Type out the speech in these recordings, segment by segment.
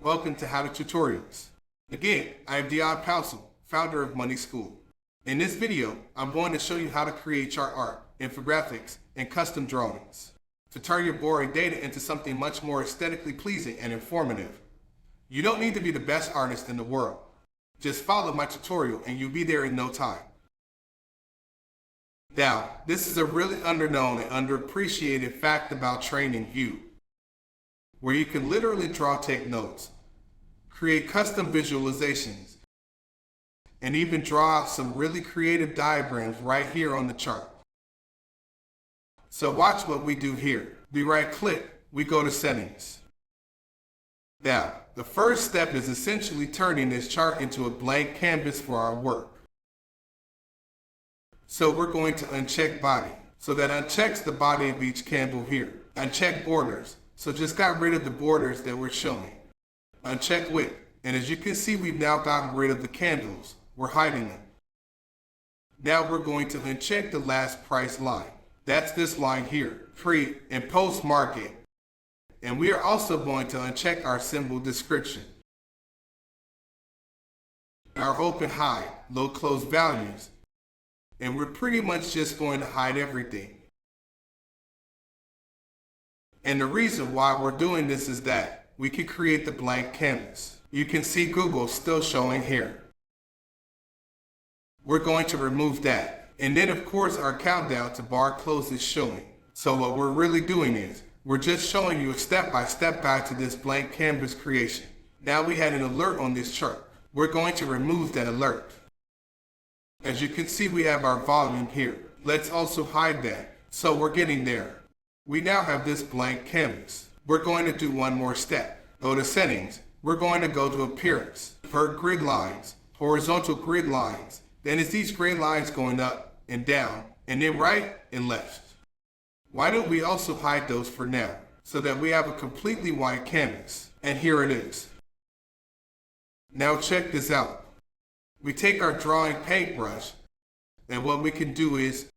Welcome to How to Tutorials. Again, I am Dion Powsell, founder of Money School. In this video, I'm going to show you how to create chart art, infographics, and custom drawings to turn your boring data into something much more aesthetically pleasing and informative. You don't need to be the best artist in the world. Just follow my tutorial and you'll be there in no time. Now, this is a really underknown and underappreciated fact about training View, where you can literally take notes, create custom visualizations, and even draw out some really creative diagrams right here on the chart. So watch what we do here. We right-click, we go to Settings. Now, the first step is essentially turning this chart into a blank canvas for our work. So we're going to uncheck Body. So that unchecks the body of each candle here. Uncheck Borders. So just got rid of the borders that we're showing. Uncheck Width. And as you can see, we've now gotten rid of the candles. We're hiding them. Now we're going to uncheck the last price line. That's this line here, pre and post market. And we are also going to uncheck our symbol description, our open high, low close values. And we're pretty much just going to hide everything. And the reason why we're doing this is that we can create the blank canvas. You can see Google still showing here. We're going to remove that. And then of course our countdown to bar close is showing. So what we're really doing is, we're just showing you a step-by-step guide to this blank canvas creation. Now we had an alert on this chart. We're going to remove that alert. As you can see, we have our volume here. Let's also hide that. So we're getting there. We now have this blank canvas. We're going to do one more step. Go to Settings. We're going to go to Appearance. Per grid lines, horizontal grid lines. Then it's these grid lines going up and down, and then right and left. Why don't we also hide those for now, so that we have a completely white canvas? And here it is. Now check this out. We take our drawing paintbrush, and what we can do is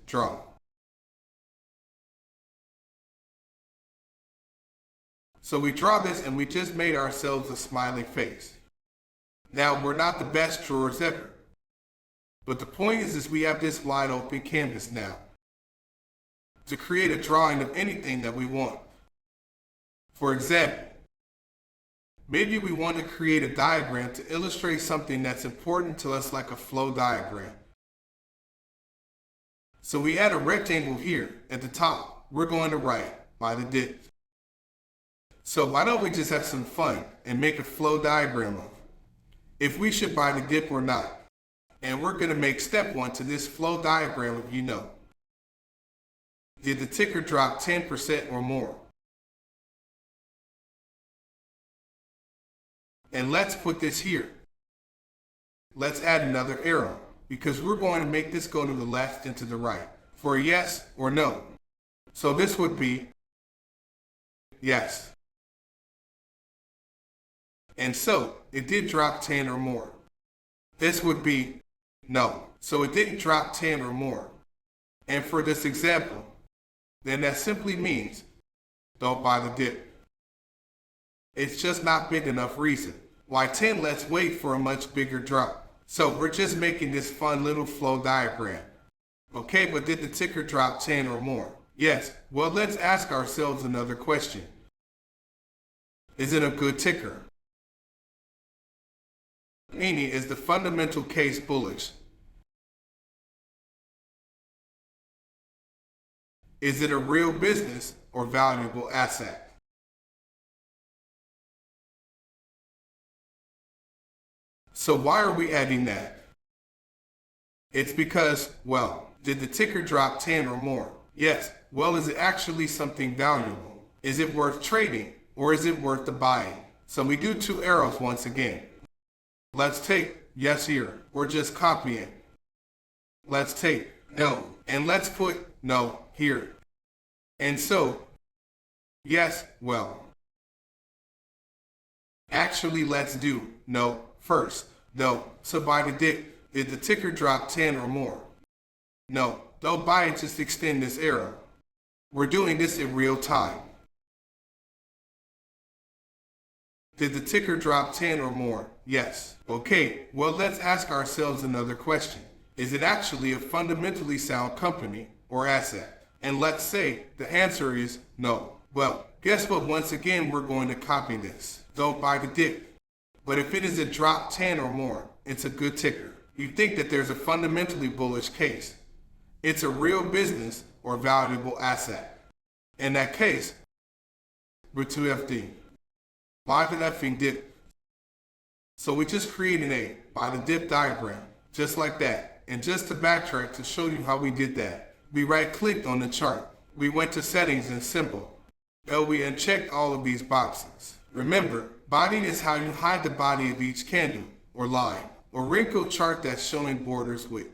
draw. So we draw this and we just made ourselves a smiling face. Now we're not the best drawers ever, but the point is we have this wide open canvas now to create a drawing of anything that we want. For example, maybe we want to create a diagram to illustrate something that's important to us, like a flow diagram. So we add a rectangle here at the top. We're going to write by the dip. So why don't we just have some fun and make a flow diagram of if we should buy the dip or not. And we're going to make step 1 to this flow diagram of did the ticker drop 10% or more? And let's put this here. Let's add another arrow, because we're going to make this go to the left and to the right for yes or no. So this would be yes. And so it did drop 10 or more. This would be no. So it didn't drop 10 or more. And for this example, then that simply means don't buy the dip. It's just not big enough reason why 10 let's wait for a much bigger drop. So we're just making this fun little flow diagram. Okay, but did the ticker drop 10 or more? Yes. Well, let's ask ourselves another question. Is it a good ticker? Meaning, is the fundamental case bullish? Is it a real business or valuable asset? So why are we adding that? It's because, well, did the ticker drop 10 or more? Yes. Well, is it actually something valuable? Is it worth trading, or is it worth the buying? So we do 2 arrows once again. Let's take yes here. We're just copying. Let's take no, and let's put no here. And so, yes, well. Actually, let's do no first. No, so buy the dip. Did the ticker drop 10 or more? No, don't buy it, just extend this arrow. We're doing this in real time. Did the ticker drop 10 or more? Yes. Okay, well let's ask ourselves another question. Is it actually a fundamentally sound company or asset? And let's say the answer is no. Well, guess what? Once again, we're going to copy this. Don't buy the dip. But if it is a drop 10 or more, it's a good ticker. You think that there's a fundamentally bullish case. It's a real business or valuable asset. In that case, we're 2FD. Buy the effing dip. So we just created a buy the dip diagram, just like that. And just to backtrack to show you how we did that, we right-clicked on the chart. We went to settings and symbol. We unchecked all of these boxes. Remember, body is how you hide the body of each candle, or line, or wrinkled chart that's showing borders with.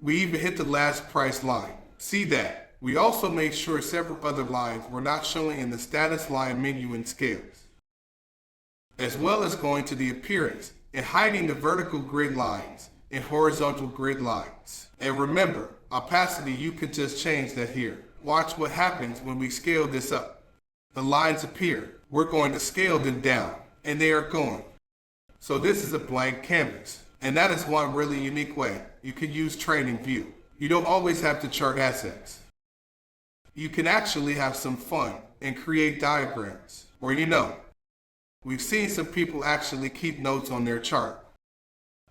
We even hit the last price line. See that? We also made sure several other lines were not showing in the status line menu and scales, as well as going to the appearance and hiding the vertical grid lines and horizontal grid lines. And remember, opacity, you can just change that here. Watch what happens when we scale this up. The lines appear. We're going to scale them down, and they are going. So this is a blank canvas, and that is one really unique way you can use Trading View. You don't always have to chart assets. You can actually have some fun and create diagrams. Or we've seen some people actually keep notes on their chart.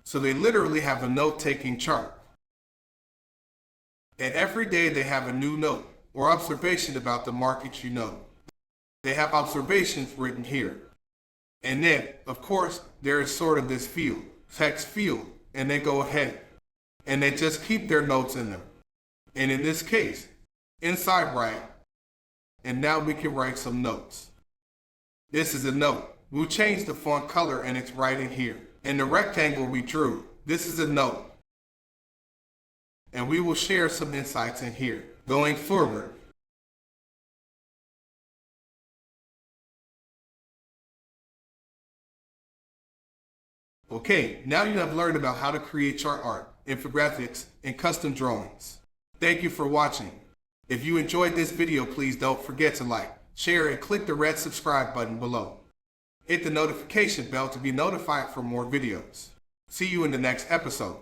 So they literally have a note-taking chart. And every day they have a new note or observation about the market They have observations written here. And then, of course, there is sort of this field, text field, and they go ahead and they just keep their notes in them. And in this case, inside write, and now we can write some notes. This is a note. We'll change the font color and it's right in here. And the rectangle we drew, this is a note. And we will share some insights in here. Going forward, okay, now you have learned about how to create chart art, infographics, and custom drawings. Thank you for watching. If you enjoyed this video, please don't forget to like, share, and click the red subscribe button below. Hit the notification bell to be notified for more videos. See you in the next episode.